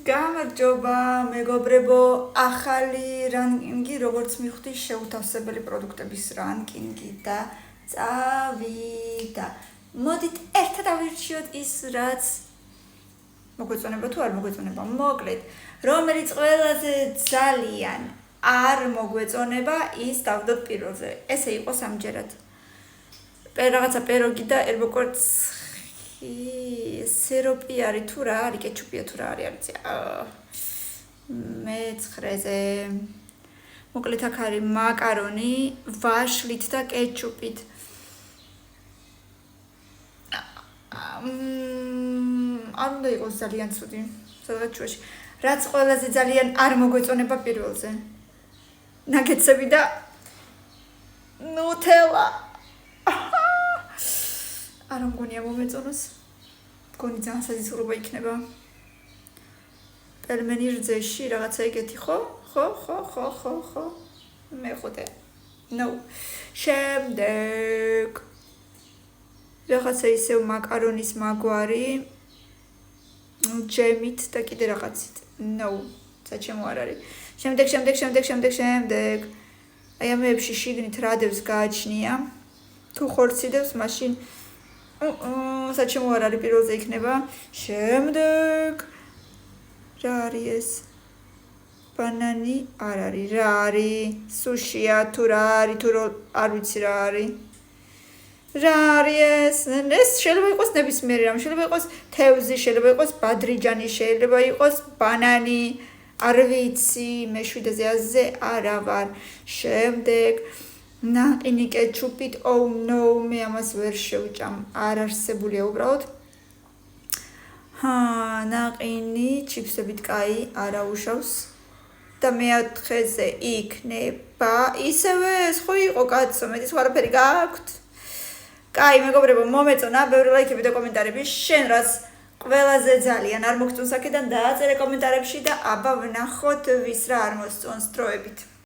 გამარჯობა, მეგობრებო, ახალი რანკინგი, როგორც მივხვდი, შეუთავსებელი პროდუქტების რანკინგი და წავიდა. მოდით ერთად ავირჩიოთ ის, რაც მოგვეწონება თუ არ მოგვეწონება, მოკლედ, რომელიც ყველაზე ძალიან არ მოგვეწონება, ის დავდოთ პირველზე. ესე იყოს ამჯერად. რაღაცა პიროგი და ერბოკორცი სიროპი არის თუ რა არის, კეჩუპია თუ რა არის, მე-9-ზე. მოკლედ აქ არის მაკარონი ვაშლით და კეჩუპით. არ უნდა იყოს ძალიან ცუდი, სადღაც შუაში. რაც ყველაზე ძალიან არ მოგვეწონება პირველზე. ნაგეტსები და ნუტელა. არ მგონია მომეწონოს. მგონი ძალიან საზისურობა იქნება. პელმენი რძეში რაღაცა ეგეთი ხო? ხო. მე-5. No. შემდეგ რაღაცა ისევ მაკარონის მაგვარი ჯემით და კიდე რაღაცით. No. საჩემო არ არის. შემდეგ. აი ამეებში შიგნით რადევს გააჩნია. თუ ხორციდებს, მაშინ საჩემო არ არის, პირველზე იქნება. შემდეგ რა არის ეს? ბანანი არ არის. რა არის? სუშია თუ რა არის, თუ არ ვიცი რა არის. რა არის ეს? ეს შეიძლება იყოს ნებისმიერი რამ, შეიძლება იყოს თევზი, შეიძლება იყოს ბადრიჯანი, შეიძლება იყოს ბანანი, არ ვიცი, მე-7-ზე აზე არა ვარ. შემდეგ ნაყინი კეჩუპით, oh no, მე ამას ვერ შევჭამ, არ არსებულია უბრალოდ. ნაყინი ჩიფსებით კაი, არა უშავს. და მე-4-ზე იქნება ისევე ეს ხო იყო კაცო, მეტიც არაფერი გააქვთ. კაი, მეგობრებო, მომეწონა, ბევრი ლაიქები და კომენტარები. შენ რაც ყველაზე ძალიან არ მოგწონს აქედან დააწერე კომენტარებში და აბა ვნახოთ ვის რა არ მოსწონს დროებით.